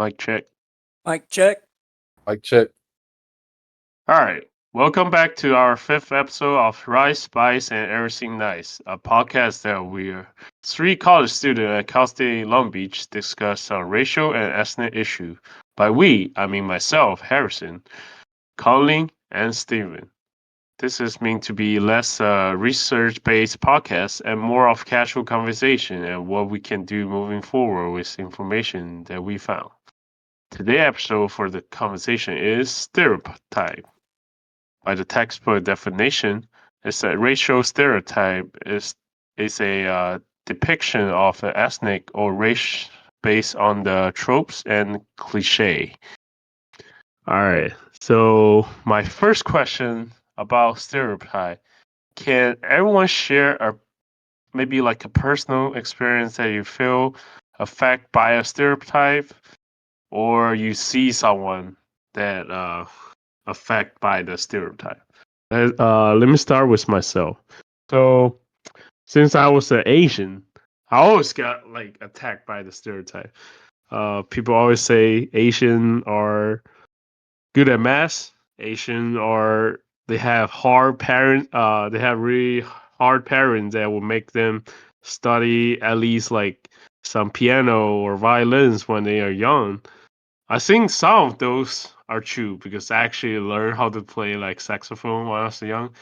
Mic check. Mic check. Like check. All right. Welcome back to our fifth episode of Rice, Spice, and Everything Nice, a podcast that we're three college students at Cal State Long Beach discuss racial and ethnic issue. By we, I mean myself, Harrison, Colin, and Steven. This is meant to be less research-based podcast and more of casual conversation and what we can do moving forward with information that we found. Today's episode for the conversation is stereotype. By the textbook definition, it's a racial stereotype is a depiction of an ethnic or race based on the tropes and cliche. All right. So my first question about stereotype: can everyone share a maybe like a personal experience that you feel affected by a stereotype, or you see someone that affected by the stereotype? Let me start with myself. So since I was an Asian, I always got like attacked by the stereotype. People always say Asian are good at math. Asian are they have hard parent. They have really hard parents that will make them study at least like some piano or violins when they are young. I think some of those are true because I actually learned how to play like saxophone when I was young.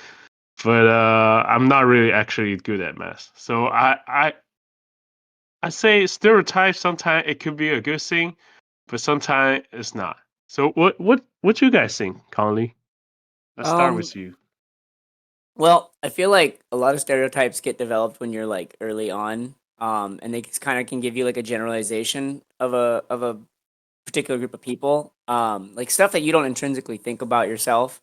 But I'm not really actually good at math. So I say stereotypes sometimes it could be a good thing, but sometimes it's not. So what you guys think, Conley? Let's start Um, with you. well, I feel like a lot of stereotypes get developed when you're like early on. And they kind of can give you like a generalization of a particular group of people. Like stuff that you don't intrinsically think about yourself.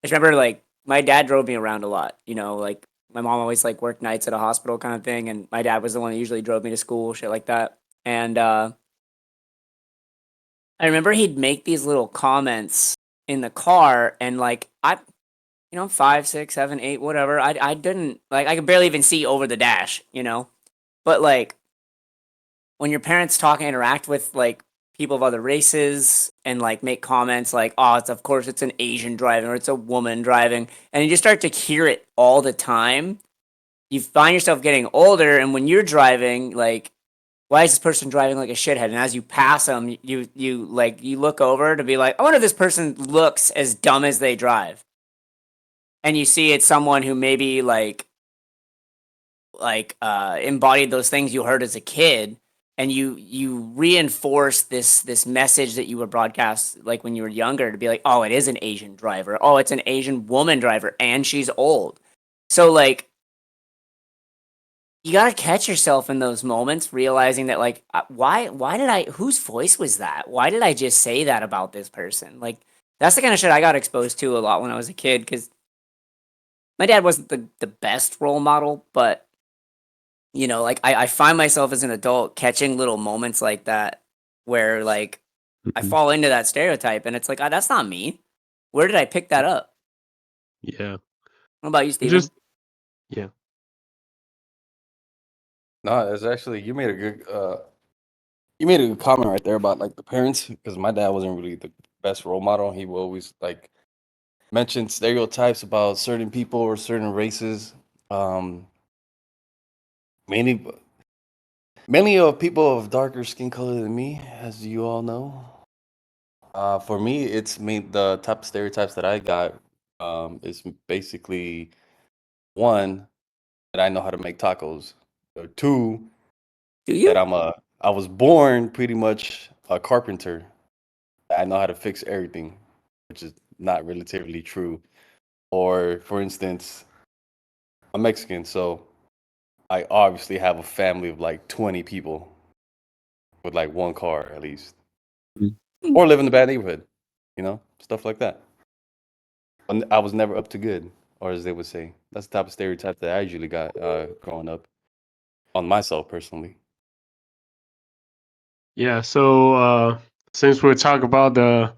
I just remember like my dad drove me around a lot. Like my mom always like worked nights at a hospital kind of thing, and my dad was the one that usually drove me to school, shit like that. And I remember he'd make these little comments in the car, and like five, six, seven, eight, whatever. I didn't like I could barely even see over the dash. But like when your parents talk and interact with like people of other races and like make comments like, oh, it's of course it's an Asian driving or it's a woman driving, and you just start to hear it all the time. You find yourself getting older, and when you're driving, like, why is this person driving like a shithead? And as you pass them, you look over to be like, I wonder if this person looks as dumb as they drive, and you see it's someone who maybe embodied those things you heard as a kid, and you reinforce this message that you were broadcast like when you were younger to be like, oh, it is an Asian driver, oh, it's an Asian woman driver, and she's old. So like you gotta catch yourself in those moments, realizing that like why did I whose voice was that? Why did I just say that about this person? Like that's the kind of shit I got exposed to a lot when I was a kid, because my dad wasn't the best role model, but like I find myself as an adult catching little moments like that where like I Mhm. fall into that stereotype, and it's like, that's not me. Where did I pick that up? Yeah. What about you, Steven? Just yeah. No, it's actually you made a good comment right there about like the parents, because my dad wasn't really the best role model. He will always like mention stereotypes about certain people or certain races. Um, mainly mainly of people of darker skin color than me, as you all know. For me, the type of stereotypes that I got is basically one, that I know how to make tacos. Or two, Do that you? I was born pretty much a carpenter. I know how to fix everything, which is not relatively true. Or for instance, I'm Mexican, so I obviously have a family of like 20 people with like one car at least, Mm. Hmm. or live in a bad neighborhood, stuff like that. I was never up to good, or as they would say. That's the type of stereotype that I usually got growing up on myself personally. Yeah. So since we're talking about the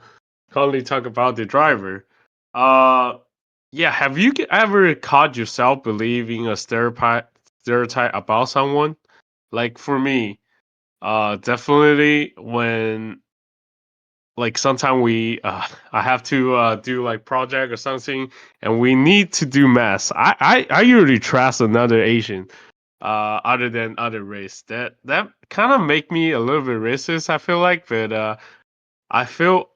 Conley talk about the driver, uh yeah, have you ever caught yourself believing a stereotype about someone? Like for me, definitely when like sometimes I have to do like project or something, and we need to do math. I usually trust another Asian, other than other race. That kind of make me a little bit racist. I feel like, but I feel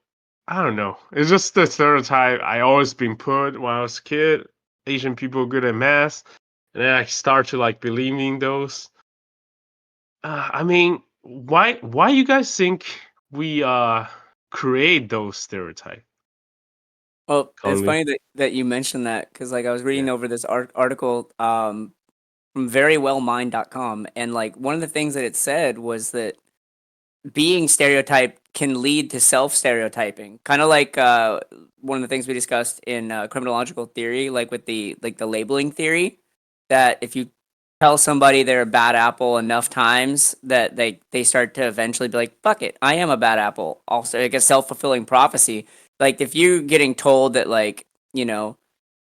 I don't know. It's just the stereotype I always been put when I was a kid. Asian people good at math, and then I start to like believing those. I mean, why you guys think we create those stereotypes? Well, it's Conley? funny that you mentioned that because like I was reading Yeah. over this article from verywellmind.com, and like one of the things that it said was that being stereotyped can lead to self stereotyping, kind of like one of the things we discussed in criminological theory, like with the labeling theory, that if you tell somebody they're a bad apple enough times, that they start to eventually be like, fuck it, I am a bad apple. Also, like a self fulfilling prophecy. Like if you're getting told that, like,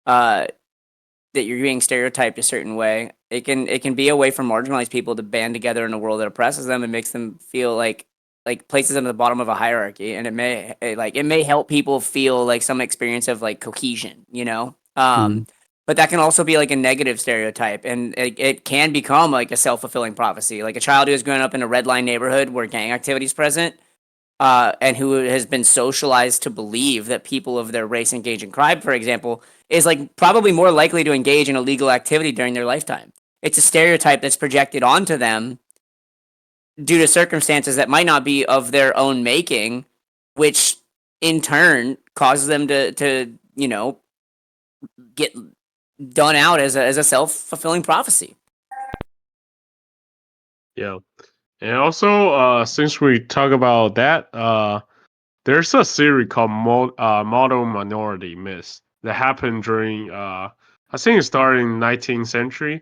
uh that you're being stereotyped a certain way, it can be a way for marginalized people to band together in a world that oppresses them and makes them feel like places them at the bottom of a hierarchy, and it may help people feel like some experience of like cohesion, Mhm. but that can also be like a negative stereotype, and it can become like a self-fulfilling prophecy, like a child who has grown up in a red line neighborhood where gang activity is present, and who has been socialized to believe that people of their race engage in crime, for example, is like probably more likely to engage in illegal activity during their lifetime. It's a stereotype that's projected onto them due to circumstances that might not be of their own making, which in turn causes them to get done out as a self fulfilling prophecy. Yeah. And also, since we talk about that, there's a series called Model Minority Myths that happened during, I think it started in 19th century.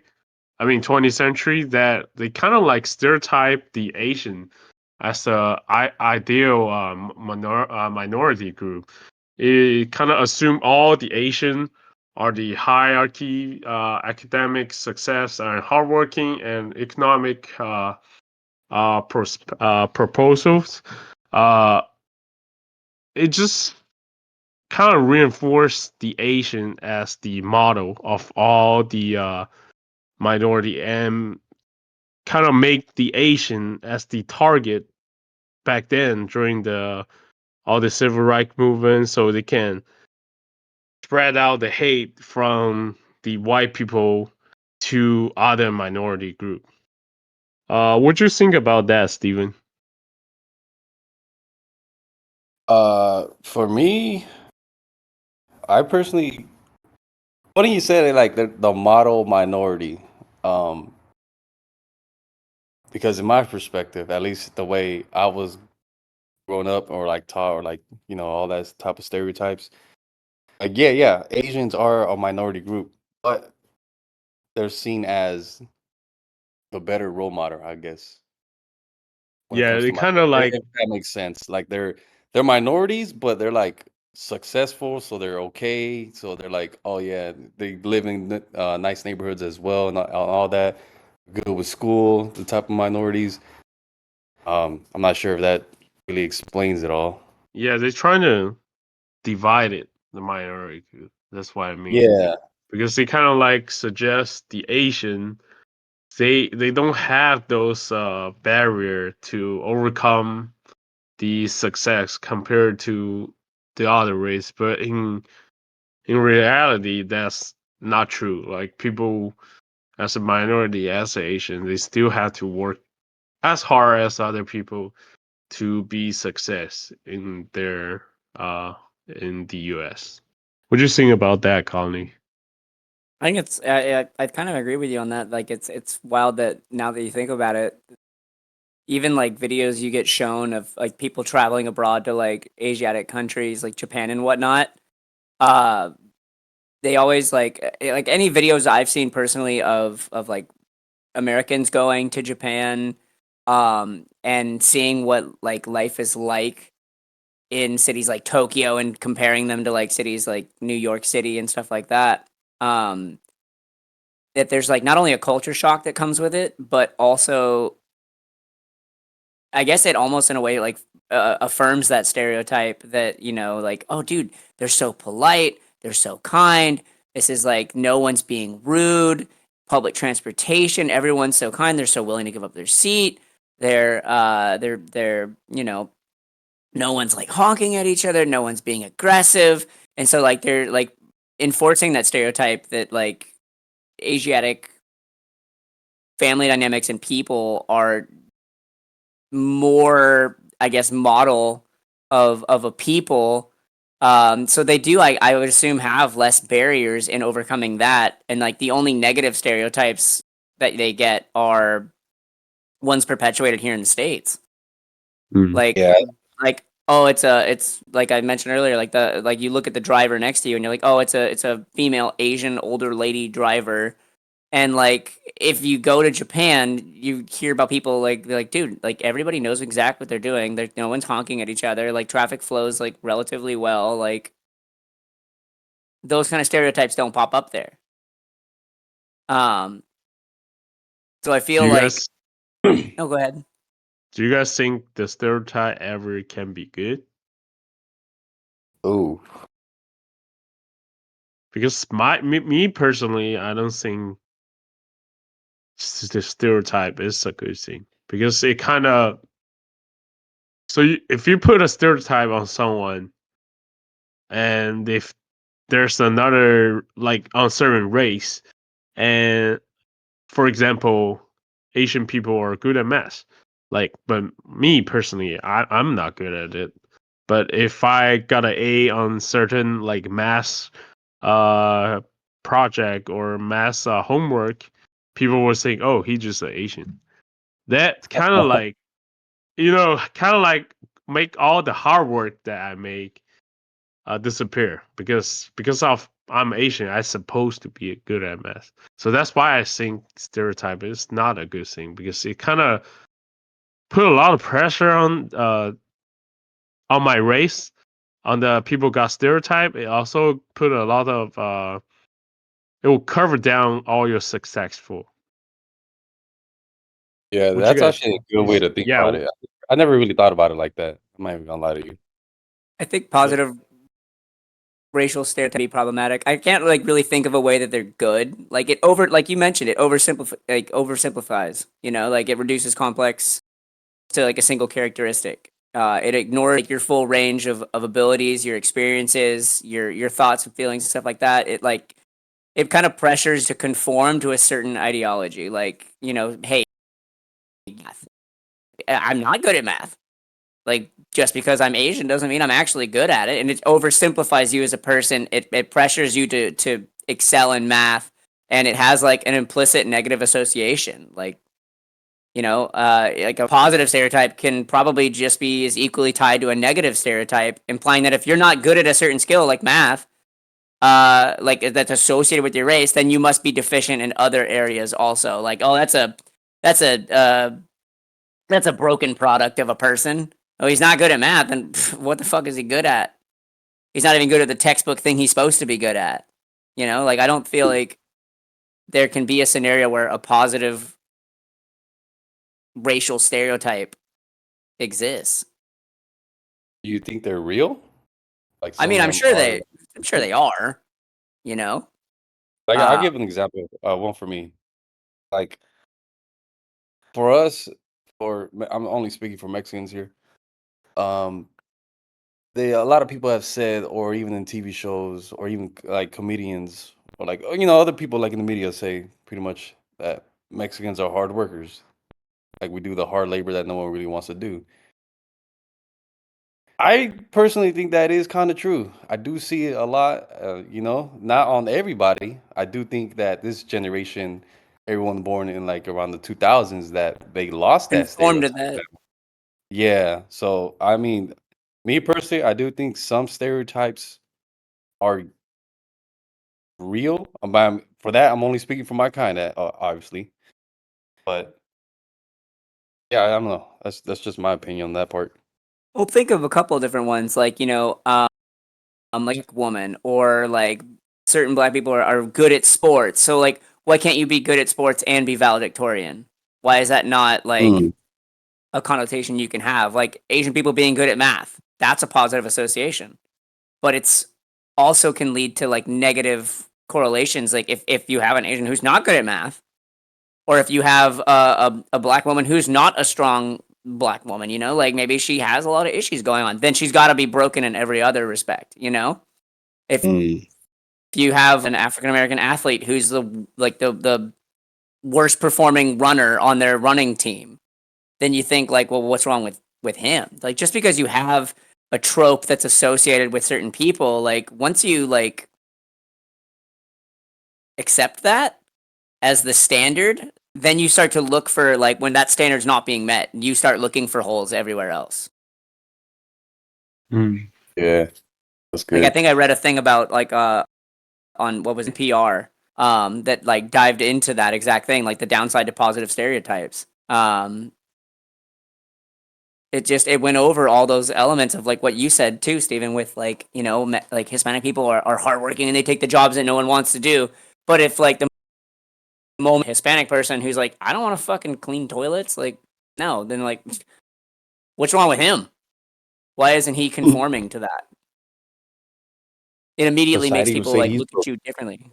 I mean, 20th century. That they kind of like stereotype the Asian as a ideal minority group. It kind of assume all the Asian are the hierarchy, academic success, and hardworking and economic proposals. Uh, it just kind of reinforced the Asian as the model of all the minority and kind of make the Asian as the target back then during the all the civil rights movement, so they can spread out the hate from the white people to other minority group. What do you think about that, Steven? For me, I personally, funny you said it like the model minority, um, because in my perspective, at least the way I was grown up or like taught or like all that type of stereotypes, like yeah, Asians are a minority group, but they're seen as the better role model, I guess, when it Yeah, comes they to kind of minority. like If that makes sense. Like they're minorities, but they're like successful, so they're okay. So they're like, oh yeah, they live in nice neighborhoods as well, and all that. Good with school, the type of minorities. I'm not sure if that really explains it all. yeah, they're trying to divide it the minority group. That's what I mean Yeah. because they kind of like suggest the Asian they don't have those barrier to overcome the success compared to the other race, but in reality that's not true. Like people as a minority, as an Asian, they still have to work as hard as other people to be success uh in the US. What do you think about that, Colin? I think I kind of agree with you on that. Like it's wild that now that you think about it, even like videos you get shown of like people traveling abroad to like Asiatic countries like Japan and whatnot. Uh, they always like any videos I've seen personally of like Americans going to Japan, and seeing what like life is like in cities like Tokyo and comparing them to like cities like New York City and stuff like that. Um, that there's like not only a culture shock that comes with it, but also I guess it almost in a way like affirms that stereotype that, you know, like, oh, dude, they're so polite, they're so kind. This is like no one's being rude. Public transportation, everyone's so kind. They're so willing to give up their seat. They're you know, no one's like honking at each other. No one's being aggressive, and so like they're like enforcing that stereotype that like Asiatic family dynamics and people are more, I guess, model of a people. So they do, like, I would assume, have less barriers in overcoming that, and like the only negative stereotypes that they get are ones perpetuated here in the States. Mm. Like, Yeah, like oh, it's like I mentioned earlier, like you look at the driver next to you and you're like, oh, it's a female Asian older lady driver. And like if you go to Japan, you hear about people like they're like, dude, like everybody knows exactly what they're doing. No one's honking at each other. Like traffic flows like relatively well. Like those kind of stereotypes don't pop up there. Um, so I Do feel you like, guys oh, go ahead. do you guys think the stereotype ever can be good? ooh, Because me personally, I don't think the stereotype is a good thing because it kind of if you put a stereotype on someone and if there's another like on certain race and for example Asian people are good at math like but me personally I'm not good at it but if I got an A on certain like math uh project or math homework people will think oh he's just an Asian that kind of like kind of like make all the hard work that I make disappear because of I'm Asian. I supposed to be good at math, so that's why I think stereotype is not a good thing because it kind of put a lot of pressure on my race, on the people got stereotype. It also put a lot of it will cover down all your successful. yeah, Would you that's guys? actually a good way to think Yeah, about it. I never really thought about it like that. I'm not even gonna lie to you. I think positive racial stereotype be problematic. I can't like really think of a way that they're good. Like like you mentioned, it oversimplifies. You know, like it reduces complex to like a single characteristic. It ignores like your full range of abilities, your experiences, your thoughts and feelings and stuff like that. It kind of pressures to conform to a certain ideology. Like, you know, hey, math. I'm not good at math. Like just because I'm Asian doesn't mean I'm actually good at it, and it oversimplifies you as a person. It pressures you to excel in math, and it has like an implicit negative association. Like, you know, like a positive stereotype can probably just be as equally tied to a negative stereotype, implying that if you're not good at a certain skill like math, like that's associated with your race, then you must be deficient in other areas also. Like, oh, that's a that's a broken product of a person. Oh, he's not good at math, and what the fuck is he good at? He's not even good at the textbook thing he's supposed to be good at. You know, like I don't feel like there can be a scenario where a positive racial stereotype exists. Do you think they're real? Like I some mean, of them are. I'm sure they are. You know, Like I'll uh, give an example. One for me. Like for us, I'm only speaking for Mexicans here. Um, they a lot of people have said, or even in TV shows, or even like comedians, or like other people like in the media say pretty much that Mexicans are hard workers. Like we do the hard labor that no one really wants to do. I personally think that is kind of true. I do see it a lot, not on everybody. I do think that this generation, everyone born in like around the 2000s, that they lost that conform to stereotype. that. Yeah. So, I mean, me personally, I do think some stereotypes are real. For that, I'm only speaking for my kind, obviously. But yeah, I don't know. That's just my opinion on that part. Well, think of a couple of different ones, like like woman or like certain black people are good at sports. So like, why can't you be good at sports and be valedictorian? Why is that not like? a connotation you can have. Like Asian people being good at math, that's a positive association. But it's also can lead to like negative correlations. Like if you have an Asian who's not good at math, or if you have a black woman who's not a strong black woman, like maybe she has a lot of issues going on, then she's got to be broken in every other respect. If you have an African American athlete who's the worst performing runner on their running team, then you think like, well, what's wrong with him? Like just because you have a trope that's associated with certain people, like once you like accept that as the standard, then you start to look for like when that standard's not being met, you start looking for holes everywhere else. Yeah, that's good. Like I think I read a thing about like on what was it, PR that like dived into that exact thing, like the downside to positive stereotypes. It went over all those elements of like what you said too, Stephen, with like, like Hispanic people are hardworking and they take the jobs that no one wants to do. But if like the moment Hispanic person who's like, I don't want to fucking clean toilets, like, no, then like, what's wrong with him? Why isn't he conforming to that? It immediately makes Society would people say like he's look at you differently.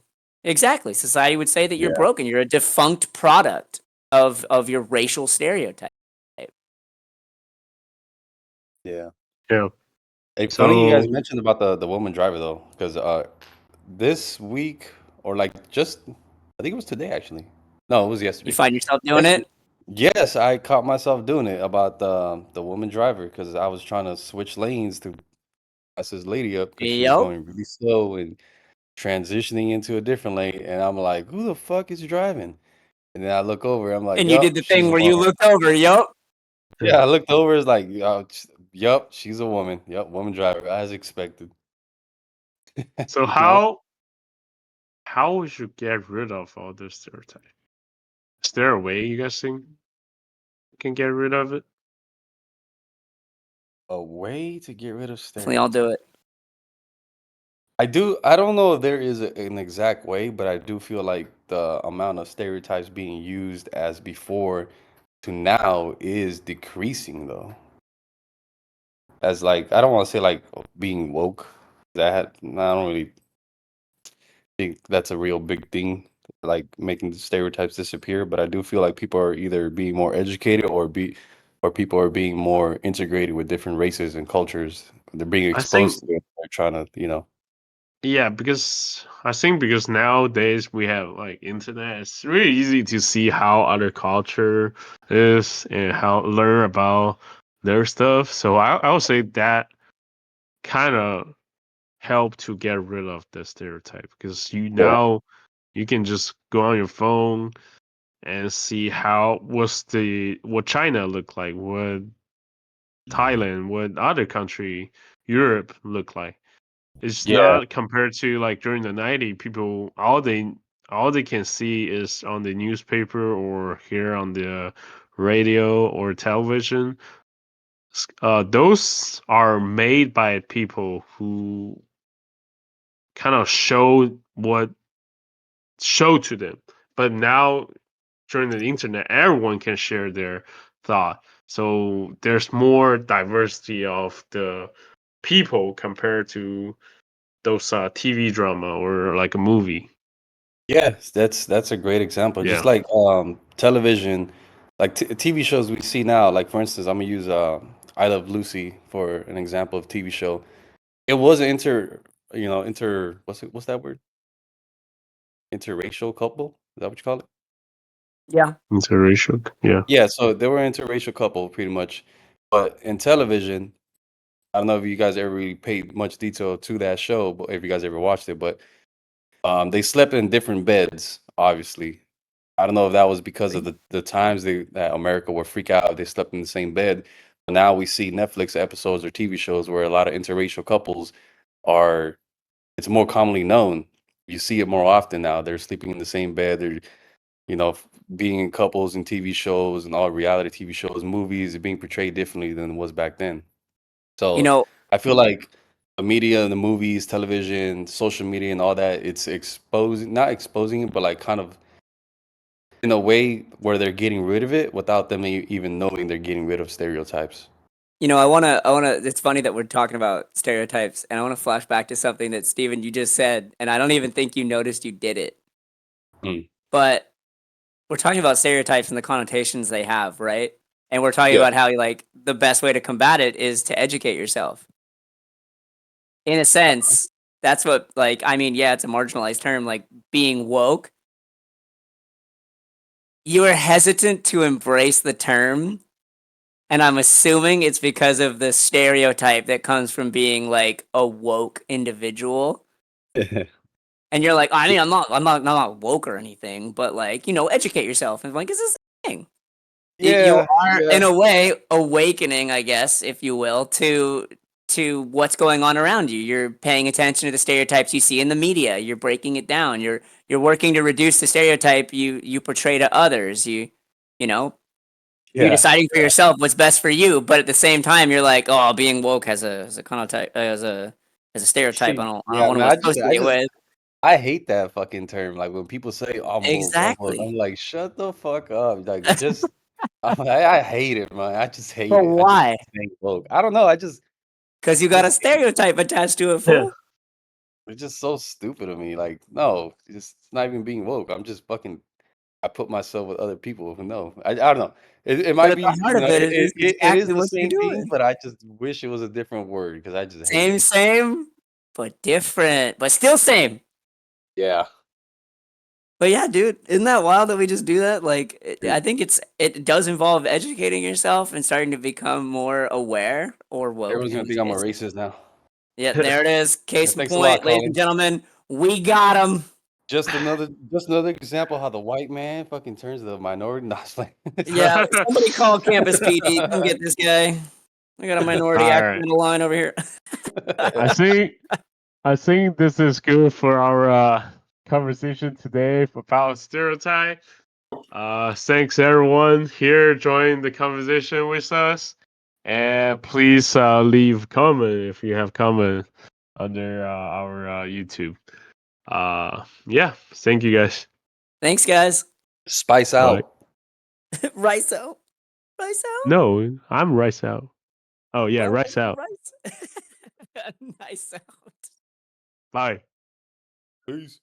Exactly. Society would say that you're Yeah. broken. You're a defunct product of your racial stereotype. Yeah. Yeah. It's funny you guys So mentioned about the woman driver though, because this week or like just I think it was today actually. No, it was You yesterday. find yourself doing Yesterday. it? Yes, I caught myself doing it about the woman driver because I was trying to switch lanes to pass this lady up because she was Yep. going really slow and transitioning into a different lane, and I'm like, who the fuck is driving? And then I look over, I'm like, And you did yup, the she's thing a where you woman. looked over, yup. Yeah, I looked over, it's like, yup, she's a woman. Yup, woman driver, as expected. so You know? how would you get rid of all this stereotype? Is there a way you guys think you can get rid of it? A way to get rid of Definitely I'll stereotypes. do it. I don't know if there is an exact way, but I do feel like the amount of stereotypes being used as before to now is decreasing though. As like I don't want to say like being woke. I don't really think that's a real big thing, like making the stereotypes disappear. But I do feel like people are either being more educated or people are being more integrated with different races and cultures. They're being I think exposed to it. They're trying to. yeah, because I think because nowadays we have like internet, it's really easy to see how other culture is and how learn about their stuff. So I would say that kind of help to get rid of the stereotype because Yeah. you can just go on your phone and see what China look like, what Thailand, what other country, Europe look like. It's Yeah. not compared to like during the '90s, people all they can see is on the newspaper or hear on the radio or television. Those are made by people who kind of show to them. But now during the internet, everyone can share their thought. So there's more diversity of the people compared to those TV drama or like a movie. Yes, that's a great example. Just Yeah. like television, like TV shows we see now. Like for instance, I'm gonna use I Love Lucy for an example of TV show. It was an what's that word? Interracial couple. Is that what you call it? Yeah. Interracial. Yeah. Yeah, so they were an interracial couple pretty much. But in television, I don't know if you guys ever really paid much detail to that show, but if you guys ever watched it, but they slept in different beds, obviously. I don't know if that was because of the times that America would freak out if they slept in the same bed. But now we see Netflix episodes or TV shows where a lot of interracial couples are, it's more commonly known. You see it more often now. They're sleeping in the same bed. They're, you know, being in couples in TV shows and all reality TV shows, movies are being portrayed differently than it was back then. You So know, I feel like the media, the movies, television, social media, and all that, it's exposing, not exposing it, but like kind of in a way where they're getting rid of it without them even knowing they're getting rid of stereotypes. You know, I wanna. It's funny that we're talking about stereotypes, and I wanna flash back to something that Steven, you just said, and I don't even think you noticed you did it. Mm. But we're talking about stereotypes and the connotations they have, right? And we're talking Yeah. about how like the best way to combat it is to educate yourself. In a sense, that's what like I mean, yeah, it's a marginalized term, like being woke. You are hesitant to embrace the term, and I'm assuming it's because of the stereotype that comes from being like a woke individual. And you're like, I mean, I'm not woke or anything, but like, educate yourself. And like, is this a thing? You Yeah, are yeah. in a way awakening, I guess, if you will, to what's going on around you. You're paying attention to the stereotypes you see in the media. You're breaking it down. You're working to reduce the stereotype you portray to others. You know, you're Yeah. deciding for yourself what's best for you, but at the same time, you're like, oh, being woke has a connotation as a stereotype. I don't Yeah, want man. to associate with. I hate that fucking term. Like when people say I'm woke," I'm Exactly. like, shut the fuck up. Like just I hate it, man. I just hate But it. I just why? hate woke. I don't know. I just Because you got a stereotype attached to it, fool. it's just so stupid of me. Like, no, it's not even being woke. I'm just fucking I put myself with other people who know. I don't know. It But might at be, the heart of it, it is it is exactly the what you're same thing, doing. but I just wish it was a different word because I just hate it. Same, but different, but still same. Yeah. But yeah, dude, isn't that wild that we just do that? Like, I think it does involve educating yourself and starting to become more aware or woke Everyone's in gonna this think I'm a case. racist now. Yeah, there it is. Yeah, Case in thanks a lot, point, ladies and Colin. gentlemen, we got him. Just another example how the white man fucking turns the minority. Nah, it's like, Yeah, somebody call Campus PD. Come get this guy. I got a minority All accent right. on the line over here. I think this is good for our conversation today about stereotype. Thanks everyone here joining the conversation with us, and please leave comment if you have comment under our YouTube. Yeah, thank you guys. Thanks, guys. Spice Bye. out. Rice out. Rice out. No, I'm Rice out. Oh yeah, Well, Rice out. Rice. Nice out. Bye. Peace.